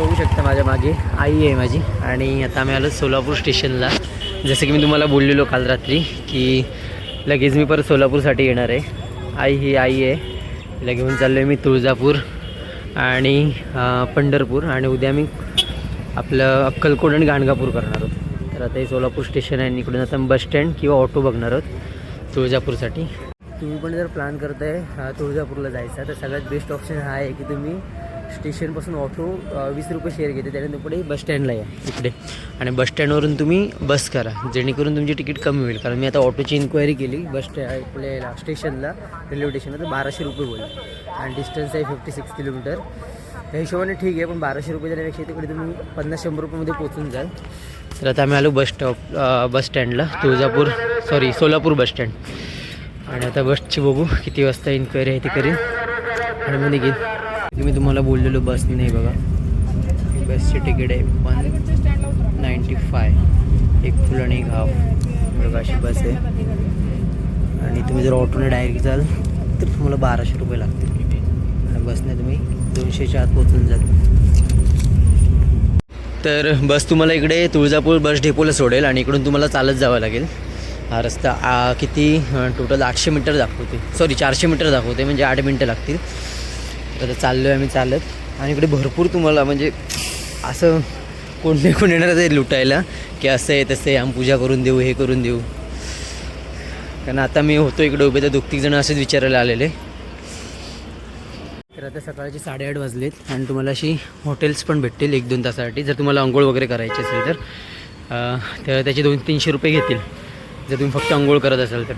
बघू शकता माझ्या मागे आई आहे माझी. आणि आता आम्ही आलो सोलापूर स्टेशनला. जसं की मी तुम्हाला बोललेलो काल रात्री की लगेच मी परत सोलापूरसाठी येणार आहे. ही आई आहे, तिला घेऊन चाललो आहे मी तुळजापूर आणि पंढरपूर, आणि उद्या मी आपलं अक्कलकोट आणि गाणगापूर करणार आहोत. तर आता हे सोलापूर स्टेशन आहे आणि इकडून आता बस स्टँड किंवा ऑटो बघणार आहोत तुळजापूरसाठी. तुम्ही पण जर प्लॅन करताय तुळजापूरला जायचा तर सगळ्यात बेस्ट ऑप्शन हा आहे की तुम्ही स्टेशनपासून ऑटो 20 रुपये शेअर घेते, त्यानंतर पुढे बस स्टँडला या इकडे, आणि बस स्टँडवरून तुम्ही बस करा जेणेकरून तुमची तिकीट कमी होईल. कारण मी आता ऑटोची इन्क्वायरी केली आपल्या स्टेशनला, रेल्वे स्टेशनला, तर 1200 रुपये बोलले आणि डिस्टन्स आहे 56 किलोमीटर. त्या हिशोबाने ठीक आहे, पण 1200 रुपये देण्यापेक्षा तिकडे तुम्ही 50-100 रुपयामध्ये पोचून जाल. तर आता आम्ही आलो बस स्टँडला, सोलापूर बस स्टँड. आणि आता बसची बघू किती वाजता इन्क्वायरी आहे ती करेन आणि मग निघेन. मी तुम्हाला बोललेलो बसनी नाही बघा, बसची तिकीट आहे 195, एक फुल आणि एक हाफ बघा अशी बस आहे. आणि तुम्ही जर ऑटोने डायरेक्ट जाल तर तुम्हाला 1200 रुपये लागतील आणि बसने तुम्ही 200च्या आत पोचून जाल. तर बस तुम्हाला इकडे तुळजापूर बस डेपोला सोडेल आणि इकडून तुम्हाला चालत जावं लागेल. हा रस्ता किती टोटल 800 मीटर दाखवते, 400 मीटर दाखवते, म्हणजे 8 मिनटं लागतील. तर चाललो आहे आम्ही चालत. आणि इकडे भरपूर तुम्हाला म्हणजे असं कोण नाही कोण येणार आहे लुटायला की असं आहे तसं आहे, आम्ही पूजा करून देऊ, हे करून देऊ. कारण आता मी होतो इकडे उभे तर 2-3 जण असेच विचारायला आलेले. तर आता सकाळचे 8:30 वाजलेत आणि तुम्हाला अशी हॉटेल्स पण भेटतील 1-2 तासासाठी. जर तुम्हाला अंघोळ वगैरे करायची असेल तर त्याचे 200-300 रुपये घेतील जर तुम्ही फक्त अंघोळ करत असाल तर.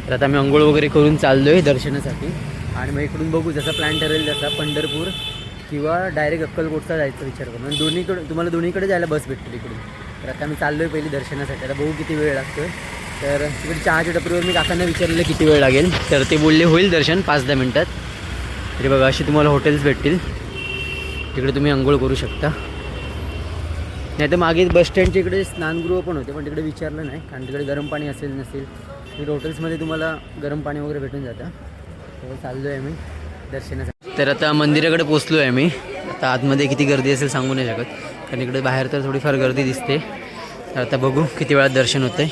तर आता आम्ही अंघोळ वगैरे करून चाललो आहे दर्शनासाठी. आणि मग इकडून बघू जसा प्लॅन ठरेल तसा पंढरपूर किंवा डायरेक्ट अक्कलकोटचा जायचा विचार करू. आणि तुम्हाला दोन्हीकडे जायला बस भेटतील इकडून. तर आता आम्ही चाललो आहे पहिली दर्शनासाठी. आता बघू किती वेळ लागतो आहे. तर तिकडे चहाच्या टपरीवर मी काकांना विचारलेलं किती वेळ लागेल, तर ते बोलले होईल दर्शन 5-10 मिनटात. तरी बघा अशी तुम्हाला हॉटेल्स भेटतील, तिकडे तुम्ही अंघोळ करू शकता. नाही तर मागे बस स्टँडच्या इकडे स्नानगृह पण होते, पण तिकडे विचारलं नाही कारण तिकडे गरम पाणी असेल नसेल. तिकडे हॉटेल्समध्ये तुम्हाला गरम पाणी वगैरे भेटून जातं. तर चाललो आहे मी दर्शनासाठी. तर आता मंदिराकडे पोचलो आहे मी. आता आतमध्ये किती गर्दी असेल सांगू नाही शकत, कारण इकडे बाहेर तर थोडीफार गर्दी दिसते. तर आता बघू किती वेळात दर्शन होतं आहे.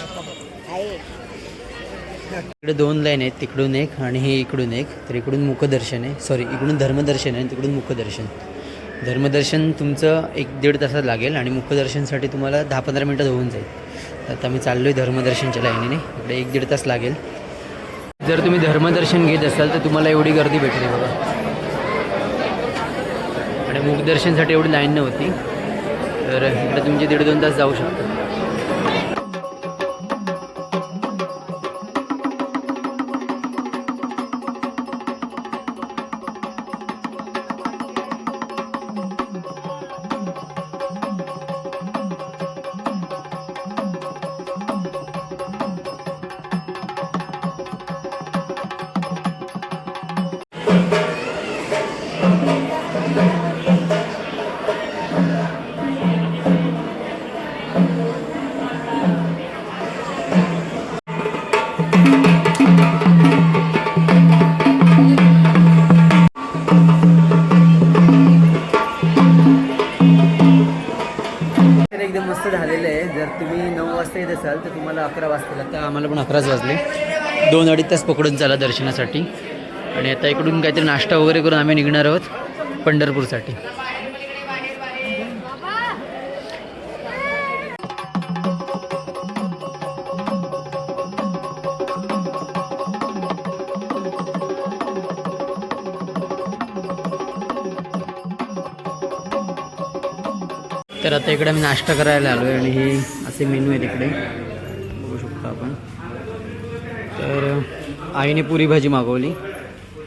इकडे 2 लाईन आहेत, तिकडून एक आणि हे इकडून एक. तर इकडून मुखदर्शन आहे, इकडून धर्मदर्शन आहे आणि तिकडून मुखदर्शन. धर्मदर्शन तुमचं 1-1.5 तासात लागेल आणि मुखदर्शनसाठी तुम्हाला 10-15 मिनटात होऊन जाईल. तर आता मी चाललो आहे धर्मदर्शनच्या लाईनीने. इकडे 1-1.5 तास लागेल. जर तुम्ही धर्मदर्शन घेत असाल तर तुम्हाला एवढी गर्दी भेटली बघा. आणि मुखदर्शनसाठी एवढी लाईन नव्हती. तर इकडे तुमचे 1.5-2 तास जाऊ शकतात. एकदम मस्त झालेलं आहे. जर तुम्ही 9 वाजता येत असाल तर तुम्हाला 11 वाजतील. आता आम्हाला पण 11च वाजले. 2-2.5 तास पकडून चाला दर्शनासाठी. आणि आता इकडून काहीतरी नाश्ता वगैरे करून आम्ही निघणार आहोत पंढरपूरसाठी. तर आता इकडे आम्ही नाश्ता करायला आलो आहे आणि हे असे मेनू आहेत इकडे बघू शकतो आपण. तर आईने पुरी भाजी मागवली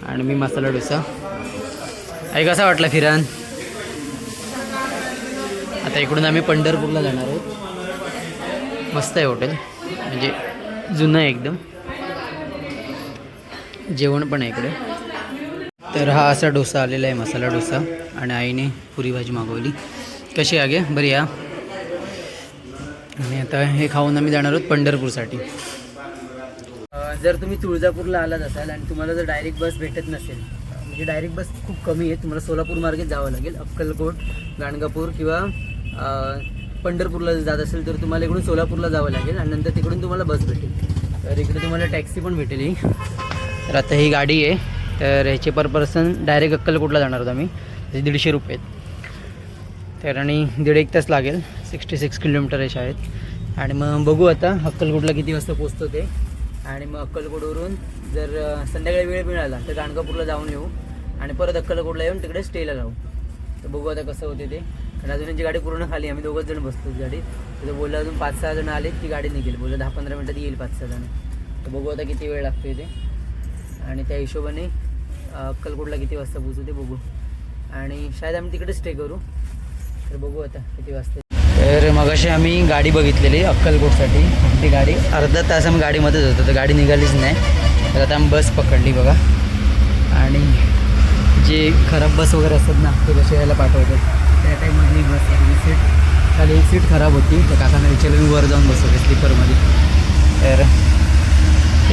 आणि मी मसाला डोसा. आई कसा वाटला फिरान? आता इकडून आम्ही पंढरपूरला जाणार आहोत. मस्त आहे हॉटेल, म्हणजे जुनं आहे एकदम. जेवण पण आहे इकडे. तर हा असा डोसा आलेला आहे, मसाला डोसा, आणि आईने पुरी भाजी मागवली. कशी आगे बरी या. आणि आता हे खाऊन आम्ही जाणार आहोत पंढरपूरसाठी. जर तुम्ही तुळजापूरला आलात असाल आणि तुम्हाला जर डायरेक्ट बस भेटत नसेल, म्हणजे त्याची डायरेक्ट बस खूप कमी आहे. तुम्हाला सोलापूर मार्गेत जावं लागेल. अक्कलकोट, गाणगापूर किंवा पंढरपूरला जात असेल तर तुम्हाला इकडून सोलापूरला जावं लागेल आणि नंतर तिकडून तुम्हाला बस भेटेल. तर इकडे तुम्हाला टॅक्सी पण भेटेल ही. तर आता ही गाडी आहे, तर ह्याचे पर पर्सन डायरेक्ट अक्कलकोटला जाणार आहोत आम्ही. त्याचे 150 रुपये आहेत. तर आणि 1.5 तास लागेल. 66 किलोमीटर आहे शाळेत. आणि मग बघू आता अक्कलकोटला किती वाजता पोचतो ते. आणि मग अक्कलकोटवरून जर संध्याकाळी वेळ मिळाला तर गाणगापूरला जाऊन येऊ आणि परत अक्कलकोटला येऊन तिकडे स्टेला राहू. तर बघू आता कसं होते ते. कारण अजून यांची गाडी पूर्ण खाली, आम्ही 2 जण बसतो गाडीत. तर बोललं अजून 5-6 जण आले की गाडी निघेल. बोललं 10-15 मिनटात येईल 5-6 जण. तर बघू आता किती वेळ लागतो इथे आणि त्या हिशोबाने अक्कलकोटला किती वाजता पोचू ते बघू. आणि शायद आम्ही तिकडे स्टे करू. तर बघू आता किती वाजता. तर मगाशी आम्ही गाडी बघितलेली अक्कलकोटसाठी. ती गाडी अर्धा तास आम्ही गाडीमध्येच होतो, तर गाडी निघालीच नाही. तर आता आम्ही बस पकडली बघा. आणि जे खराब बस वगैरे असतात ना ते कसे यायला पाठवतात, त्या टाईममधली बस आहे. सीट खाली एक सीट खराब होती, तर काकांना विचारलं मी वर जाऊन बसवले स्लीपरमध्ये. तर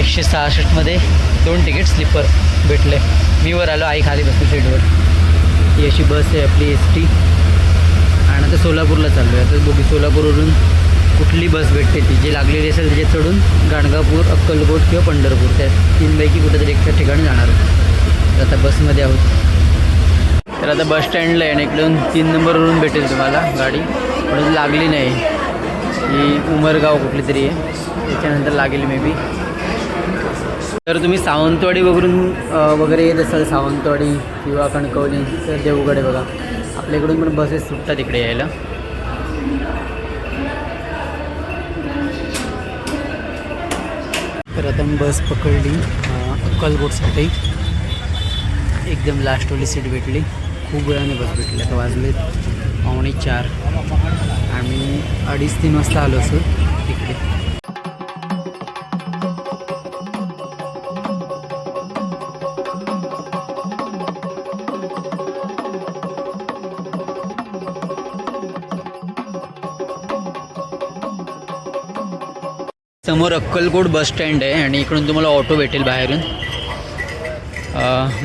166मध्ये 2 तिकीट स्लीपर भेटले. मी वर आलो, आई खाली बसली सीटवर. ही अशी बस आहे आपली ST. आणि आता सोलापूरला चाललो आहे. आता बघू सोलापूरवरून कुठली बस भेटते ती जी लागलेली असेल त्याच्यात चढून गाणगापूर, अक्कलकोट किंवा पंढरपूर, त्या 3पैकी कुठेतरी एका ठिकाणी जाणार. तर आता बसमध्ये आहोत. तर आता बस स्टँडला आहे आणि इकडून 3 नंबरवरून भेटेल तुम्हाला गाडी. पण लागली नाही, ही उमरगाव कुठली तरी आहे, त्याच्यानंतर लागेल मे बी. तर तुम्ही सावंतवाडी वगैरे येत असाल, सावंतवाडी किंवा कणकवली, तर देवगड बघा. आपल्याकडून पण बसेस सुटतात इकडे यायला. तर आता मी बस पकडली अक्कलकोटसाठी. एकदम लास्टवाली सीट भेटली. खूप वेळाने बस भेटली. आता वाजले 3:45. आम्ही 2:30-3 वाजता आलो असो तिकडे. समोर अक्कलकोट बस स्टँड आहे आणि इकडून तुम्हाला ऑटो भेटेल बाहेरून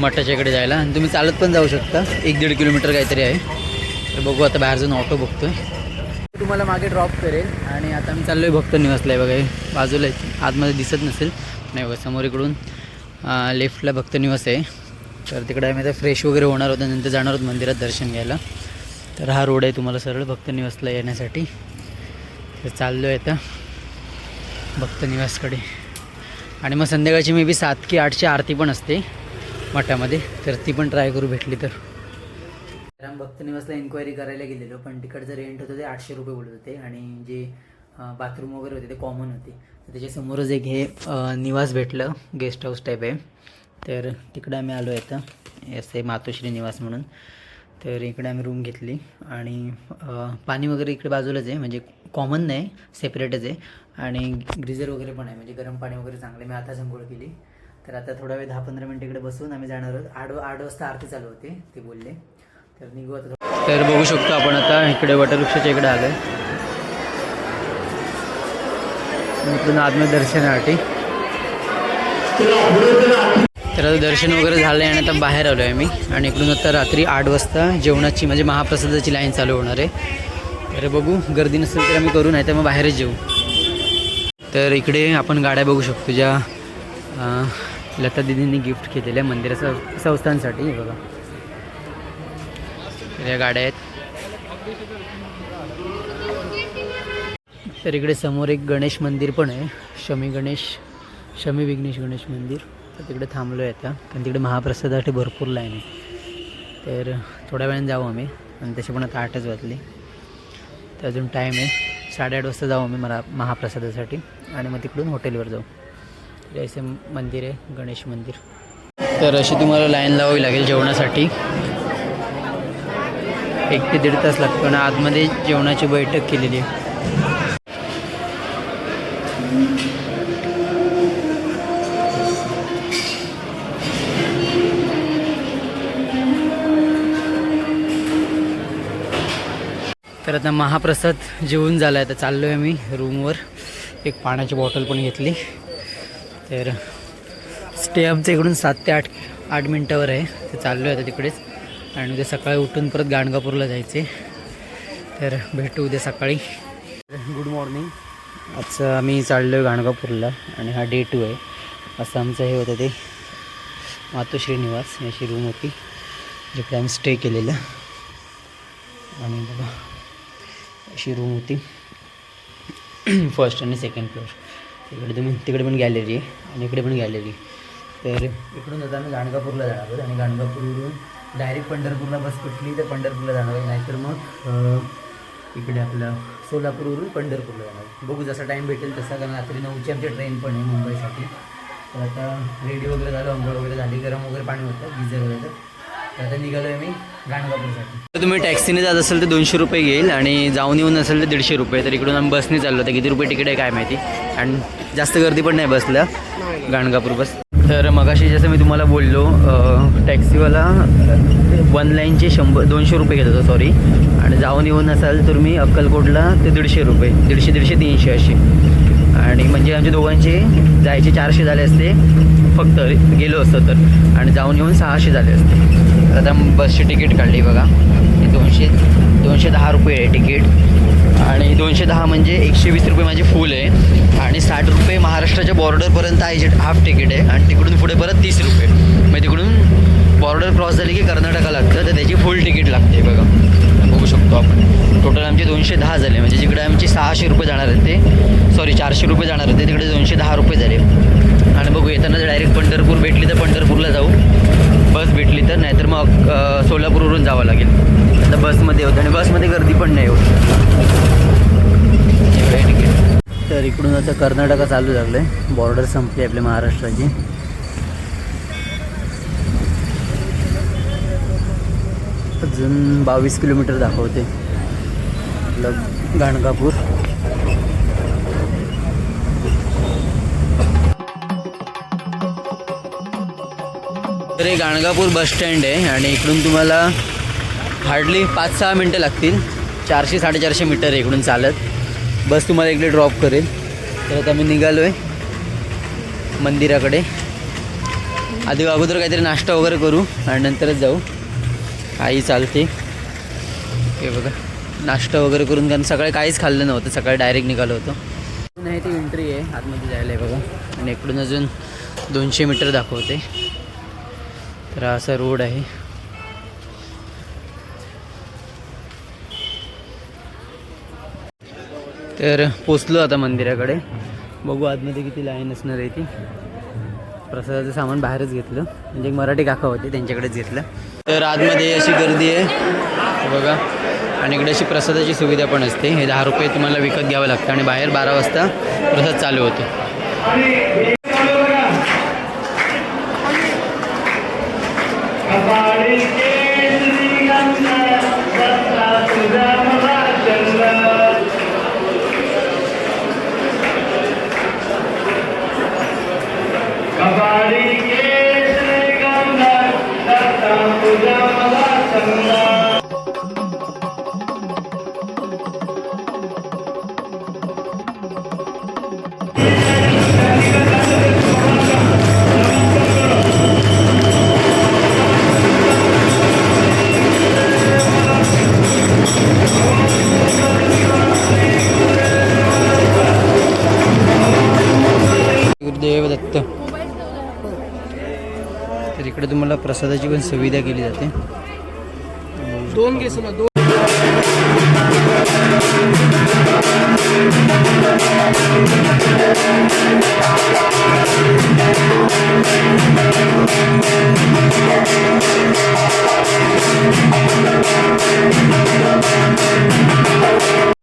मठाच्या इकडे जायला. आणि तुम्ही चालत पण जाऊ शकता. 1-1.5 किलोमीटर काहीतरी आहे. तर बघू आता बाहेर जाऊन ऑटो बघतो आहे. तुम्हाला मागे ड्रॉप करेल. आणि आता मी चाललो आहे भक्त निवासला आहे बघा. बाजूला आतमध्ये दिसत नसेल, नाही बघा समोर इकडून लेफ्टला भक्त निवास आहे. तर तिकडे आम्ही आता फ्रेश वगैरे होणार होतं, नंतर जाणार आहोत मंदिरात दर्शन घ्यायला. तर हा रोड आहे तुम्हाला सरळ भक्त निवासला येण्यासाठी. तर चाललो आहे आता भक्त निवासकडे. आणि मग संध्याकाळची मे बी 7 की 8ची आरती पण असते मठामध्ये, तर ती पण ट्राय करू भेटली तर. आम्ही भक्त निवासला इन्क्वायरी करायला गेलेलो, पण तिकडचं रेंट होतं ते 800 रुपये बोलत होते. आणि जे बाथरूम वगैरे होते ते कॉमन होते. तर त्याच्यासमोरच एक हे निवास भेटलं, गेस्ट हाऊस टाईप आहे. तर तिकडे आम्ही आलो आहे आता, असे मातोश्री निवास म्हणून. तर इकडे आम्ही रूम घेतली. आणि पाणी वगैरे इकडे बाजूलाच आहे, म्हणजे कॉमन नाही, सेपरेटच आहे. आणि ग्रीजर वगैरे पण आहे, म्हणजे गरम पाणी वगैरे चांगले. मी आता अंघोळ केली. तर आता थोडा वेळ 10-15 मिनटं इकडे बसून आम्ही जाणार आहोत. 8 वाजता आरती चालू होते ते बोलले. तर निघू आता. तर बघू शकतो आपण आता इकडे वटवृक्षाच्या इकडे आलो आहे. इकडून आतमध्ये दर्शनासाठी. तर आता दर्शन वगैरे झालं आहे आणि आता बाहेर आलो आहे मी. आणि इकडून आता रात्री 8 वाजता जेवणाची म्हणजे महाप्रसादाची लाईन चालू होणार आहे. तर बघू, गर्दी नसेल तर आम्ही करू, नाही तर मग बाहेरच जेऊ. तर इकडे आपण गाड्या बघू शकतो ज्या लता दिदींनी गिफ्ट केलेल्या मंदिराच्या संस्थांसाठी. हे बघा, तर या गाड्या आहेत. तर इकडे समोर एक गणेश मंदिर पण आहे, शमी विघ्नेश गणेश मंदिर. तर तिकडे थांबलो आहे आता, कारण तिकडे महाप्रसादासाठी भरपूर लाईन आहे. तर थोड्या वेळाने जाऊ आम्ही. आणि तसे पण आता 8च वाजले, तर अजून टाईम आहे. 8:30 वाजता जाऊ आम्ही महाप्रसादासाठी. आणि मग तिकडून हॉटेलवर जाऊ. जैसे मंदिर आहे, गणेश मंदिर. तर अशी तुम्हाला लाईन लावावी लागेल जेवणासाठी. 1 ते 1.5 तास लागतो. आणि आतमध्ये जेवणाची बैठक केलेली आहे. तर आता महाप्रसाद जेवून झाला आहे. आता चाललो आहे मी रूमवर. एक पाण्याची बॉटल पण घेतली. तर स्टे आमचं इकडून 7 ते 8 मिनटावर आहे. ते चाललो आहे आता तिकडेच आणि उद्या सकाळी उठून परत गाणगापूरला जायचे. तर भेटू उद्या सकाळी. Good morning. आजचं आम्ही चाललो आहे गाणगापूरला आणि हा डे 2 आहे. असं आमचं हे होतं ते मातोश्री निवास अशी रूम होती जिकडे आम्ही स्टे केलेलं. आणि बघा अशी रूम होती फर्स्ट आणि सेकंड फ्लोअर. तिकडे पण गॅलरी आहे आणि इकडे पण गॅलरी. तर इकडून आता आम्ही गाणगापूरला जाणार आहोत आणि गाणगापूरवरून डायरेक्ट पंढरपूरला बस कुठली तर पंढरपूरला जाणार आहे. नाहीतर मग इकडे आपलं सोलापूरवरून पंढरपूरला जाणार. बघू जसा टाईम भेटेल तसा, कारण रात्री 9ची आमची ट्रेन पण आहे मुंबईसाठी. तर आता रेडी वगैरे झालं, अंघोळ वगैरे झाली, गरम वगैरे पाणी होतं गिझर वगैरे. तर आता निघालो आहे मी गाणगापूरसाठी. तर तुम्ही टॅक्सीने जात असेल तर 200 रुपये घेईल आणि जाऊन येऊन असेल तर 150 रुपये. तर इकडून आम्ही बसने चाललो. तर किती रुपये तिकीट आहे काय माहिती. आणि जास्त गर्दी पण नाही बसला गाणगापूर बस. तर मगाशी जसं मी तुम्हाला बोललो टॅक्सीवाला 1 लाईनचे 200 रुपये घेत होता सॉरी. आणि जाऊन येऊन असाल तर मी अक्कलकोटला ते 150 रुपये, 150, 300 असे. आणि म्हणजे आमच्या दोघांचे जायचे 400 झाले असते फक्त गेलो असतो तर, आणि जाऊन येऊन 600 झाले असते. तर आता बसची तिकीट काढली बघा. 210 रुपये आहे तिकीट. आणि 210 म्हणजे 120 रुपये माझी फुल आहे आणि 60 रुपये महाराष्ट्राच्या बॉर्डरपर्यंत आहे जे हाफ तिकीट आहे. आणि तिकडून पुढे परत 30 रुपये. मग तिकडून बॉर्डर क्रॉस झाली की कर्नाटका लागतं, तर त्याची फुल तिकीट लागते बघा. बघू शकतो आपण. टोटल आमचे 210 झाले. म्हणजे जिकडे आमचे 600 रुपये जाणार आहेत ते, सॉरी 400 रुपये जाणार होते, तिकडे 210 रुपये झाले. आणि बघू येताना जर डायरेक्ट पंढरपूर भेटली तर पंढरपूरला जाऊ, बस भेटली तर. नाहीतर मग सोलापूरवरून जावं लागेल. आता बसमध्ये होतं आणि बसमध्ये गर्दी पण नाही होत. तिकीट. तर इकडून आता कर्नाटका चालू झालं आहे. बॉर्डर संपली आपल्या महाराष्ट्राची. अजून 22 किलोमीटर दाखवते आपलं गाणगापूर. तर हे गाणगापूर बस स्टँड आहे आणि इकडून तुम्हाला हार्डली 5-6 मिनटं लागतील. 400-450 मीटर आहे इकडून चालत. बस तुम्हाला इकडे ड्रॉप करेल. तर आता मी निघालो आहे मंदिराकडे. अगोदर काहीतरी नाश्ता वगैरे करू आणि नंतरच जाऊ. आई चालते हे बघा. नाश्ता वगैरे करून, कारण सकाळी काहीच खाल्लं नव्हतं, सकाळी डायरेक्ट निघालो होतो. नाही ती एंट्री आहे आतमध्ये जायला आहे बघा. आणि इकडून अजून 200 मीटर दाखवते. तर असा रोड आहे. तर पोचलो आता मंदिराकडे. बघू आतमध्ये किती लाईन असणार आहे ती. प्रसादाचं सामान बाहेरच घेतलं, म्हणजे एक मराठी काका होते त्यांच्याकडेच घेतलं. तर आतमध्ये अशी गर्दी आहे बघा. आणि इकडे अशी प्रसादाची सुविधा पण असते. हे 10 रुपये तुम्हाला विकत घ्यावं लागतं आणि बाहेर 12 वाजता प्रसाद चालू होतो. गुरुदेव दत्त. तर इकडे तुम्हाला प्रसादाची पण सुविधा केली जाते. 2 घेस ना 2.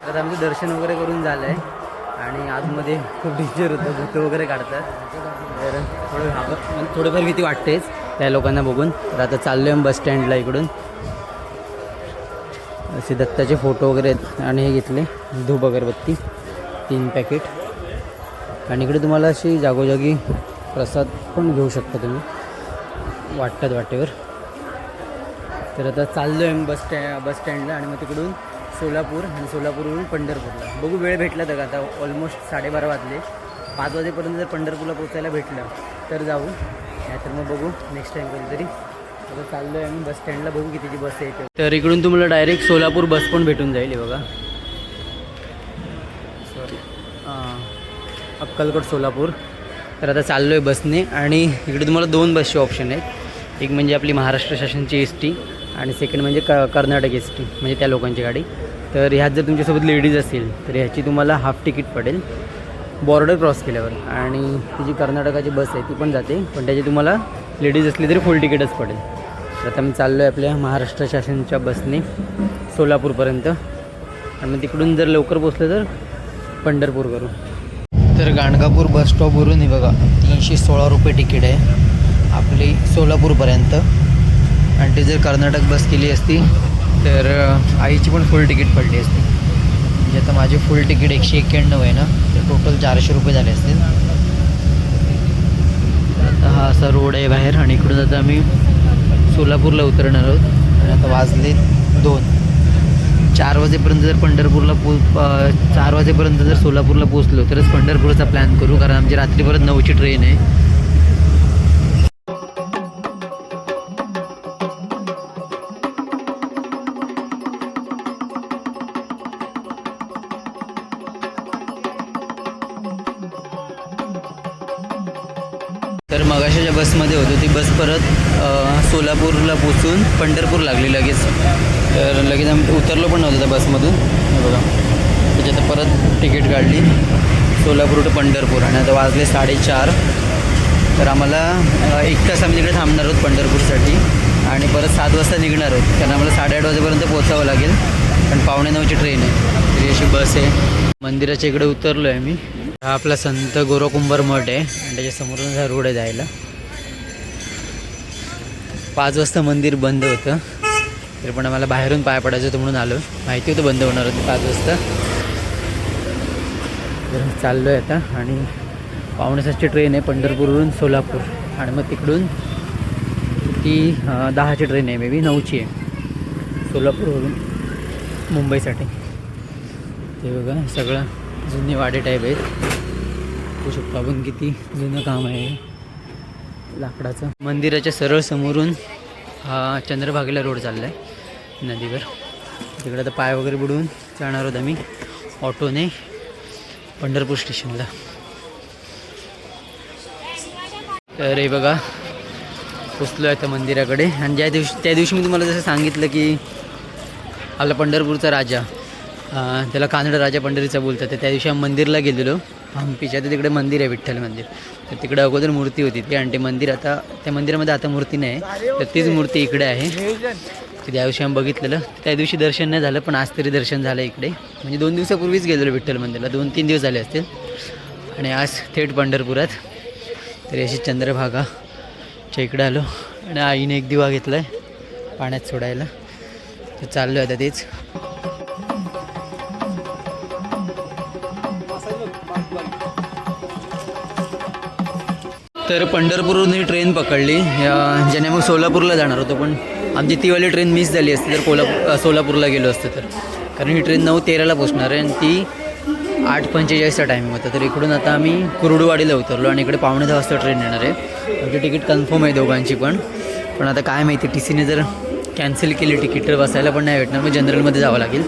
आता आमचं दर्शन वगैरे करून झालं आहे आणि आतमध्ये खूप डेंजर होतं, भूतं वगैरे काढतात. तर थोडंफार भीती वाटतेच त्या लोकांना बघून. तर आता चाललो आहे बस स्टँडला. इकडून असे दत्ताचे फोटो वगैरे आहेत आणि हे घेतले धूप अगरबत्ती 3 पॅकेट. आणि इकडे तुम्हाला अशी जागोजागी प्रसाद पण घेऊ शकता तुम्ही वाटतात वाटेवर. तर आता चाललो आहे बस स्टँडला आणि मग तिकडून सोलापूर आणि सोलापूरवरून पंढरपूरला. बघू वेळ भेटला तर आता ऑलमोस्ट 12:30 वाजले. 5 वाजेपर्यंत जर पंढरपूरला पोचायला भेटलं तर जाऊ. तर मग बघू नेक्स्ट टाईम कधीतरी. आता चाललो आहे आम्ही बस स्टँडला, बघू कितीची बस येते. तर इकडून तुम्हाला डायरेक्ट सोलापूर बस पण भेटून जाईल. बघा सॉरी अक्कलकोट सोलापूर. तर आता चाललो आहे बसने आणि इकडे तुम्हाला 2 बसचे ऑप्शन आहेत. एक म्हणजे आपली महाराष्ट्र शासनची ST आणि सेकंड म्हणजे कर्नाटक ST म्हणजे त्या लोकांची गाडी. तर ह्यात जर तुमच्यासोबत लेडीज असेल तर ह्याची तुम्हाला हाफ तिकीट पडेल बॉर्डर क्रॉस केल्यावर. आणि ती जी कर्नाटकाची बस आहे ती पण जाते, पण त्याची तुम्हाला लेडीज असली तरी फुल तिकीटच पडेल. तर आता मी चाललो आहे आपल्या महाराष्ट्र शासनच्या बसने सोलापूरपर्यंत आणि मग तिकडून जर लवकर पोचलं तर पंढरपूर करू. तर गाणगापूर बस स्टॉपवरून हे बघा 316 रुपये तिकीट आहे आपली सोलापूरपर्यंत. आणि ते जर कर्नाटक बस केली असती तर आईची पण फुल तिकीट पडली असती. म्हणजे आता माझे फुल तिकीट 191 आहे ना, तर टोटल 400 रुपये झाले असतील. आता हा असा रोड आहे बाहेर आणि इकडून आता आम्ही सोलापूरला उतरणार आहोत. आणि आता वाजले 2. 4 वाजेपर्यंत जर पंढरपूरला 4 वाजेपर्यंत जर सोलापूरला पोचलो तरच पंढरपूरचा प्लॅन करू, कारण आमची रात्री परत 9ची ट्रेन आहे. तर मगाशी ज्या बसमध्ये होतो ती बस परत सोलापूरला पोचून पंढरपूर लागली लगेच. तर लगेच आम्ही उतरलो पण नव्हतं त्या बसमधून. हे बघा त्याच्यात परत तिकीट काढली सोलापूर टू पंढरपूर आणि आता वाजले 4:30. तर आम्हाला 1 तास आम्ही तिकडे थांबणार आहोत पंढरपूरसाठी आणि परत 7 वाजता निघणार आहोत, कारण आम्हाला 8:30 वाजेपर्यंत पोचावं लागेल, पण 8:45ची ट्रेन आहे. तरी अशी बस आहे. मंदिराच्या इकडे उतरलो आहे मी. हा आपला संत गोरोकुंभार मठ आहे आणि त्याच्यासमोरून हा रोड आहे जायला. 5 वाजता मंदिर बंद होतं, तरी पण आम्हाला बाहेरून पाय पडायचं होतं म्हणून आलो. माहिती होतं बंद होणार होतं 5 वाजता. तर चाललो आहे आता आणि 5:45ची ट्रेन आहे पंढरपूरवरून सोलापूर आणि मग तिकडून ती 10ची ट्रेन आहे, मे बी 9ची आहे सोलापूरवरून मुंबईसाठी. ते बघा सगळं जुनी वाडे टाईप आहेत. बघू शकतो आपण किती जुनं काम आहे लाकडाचं. मंदिराच्या सरळ समोरून हा चंद्रभागेला रोड चालला आहे नदीवर. तिकडे आता पाय वगैरे बुडवून जाणार आहोत आम्ही ऑटोने पंढरपूर स्टेशनला. तर हे बघा पोचलो आहे आता मंदिराकडे. आणि त्या दिवशी मी तुम्हाला जसं सांगितलं की आपला पंढरपूरचा राजा, त्याला कानड राजा पंढरीचा बोलतात. तर त्या दिवशी आम्ही मंदिरला गेलेलो हम्पीच्या. तर तिकडे मंदिर आहे विठ्ठल मंदिर. तर तिकडे अगोदर मूर्ती होती ती आणि ते मंदिर आता त्या मंदिरामध्ये आता मूर्ती नाही. तर तीच मूर्ती इकडे आहे. तर त्या दिवशी आम्ही बघितलेलं. त्या दिवशी दर्शन नाही झालं, पण आज तरी दर्शन झालं इकडे. म्हणजे 2 दिवसापूर्वीच गेलेलो विठ्ठल मंदिरला, 2-3 दिवस झाले असतील. आणि आज थेट पंढरपुरात. तरी अशी चंद्रभागाच्या इकडे आलो आणि आईने एक दिवा घेतला आहे पाण्यात सोडायला. तर चाललो आहे आता तेच. तर पंढरपूरवरून ही ट्रेन पकडली ज्याने मग सोलापूरला जाणार होतो, पण आमची तीवाली ट्रेन मिस झाली असती तर सोलापूरला गेलो असतो. तर कारण ही ट्रेन 9:13ला पोचणार आहे आणि ती 8:45चा टायमिंग होता. तर इकडून आता आम्ही कुर्डुवाडीला उतरलो आणि इकडे 9:15 वाजता ट्रेन येणार आहे. आमची तिकीट कन्फर्म आहे दोघांची पण आता काय माहिती TCने जर कॅन्सल केली तिकीट तर बसायला पण नाही भेटणार, मग जनरलमध्ये जावं लागेल.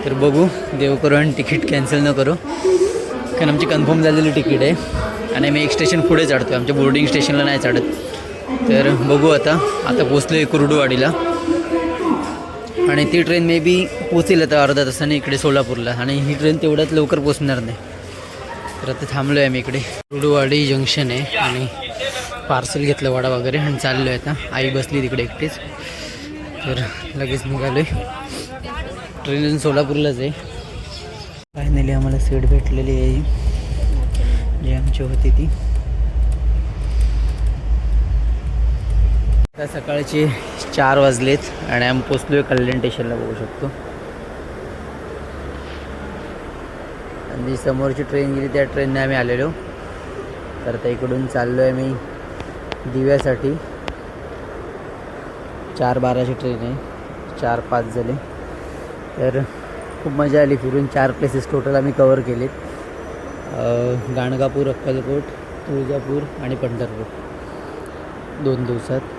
तर बघू देव करू आणि तिकीट कॅन्सल न करू, कारण आमची कन्फर्म झालेली तिकीट आहे आणि मी एक स्टेशन पुढे चढतो आहे, आमच्या बोर्डिंग स्टेशनला नाही चढत. तर बघू आता पोचलो आहे कुर्डुवाडीला आणि ती ट्रेन मे बी पोचेल आता अर्धा तासाने इकडे सोलापूरला आणि ही ट्रेन तेवढ्यात लवकर पोचणार नाही. तर आता थांबलो आहे मी इकडे. कुर्डुवाडी जंक्शन आहे आणि पार्सल घेतलं वडा वगैरे आणि चाललो आहे आता. आई बसली तिकडे एकटीच. तर लगेच निघालो आहे. ट्रेन अजून सोलापूरलाच आहे. फायनली आम्हाला सीट भेटलेली आहे जी आमची होती ती. आता सकाळचे 4 वाजलेत आणि आम्ही पोचलो आहे कल्याण स्टेशनला. बघू शकतो आणि जी समोरची ट्रेन गेली त्या ट्रेनने आम्ही आलेलो. तर आता इकडून चाललो आहे मी दिव्यासाठी. 4:12ची ट्रेन आहे. 4:05 झाले. तर खूप मजा आली फिरून. 4 प्लेसेस टोटल आम्ही कवर केलेत. गाणगापूर, अक्कलकोट, तुळजापूर आणि पंढरपूर. 2 दिवसात.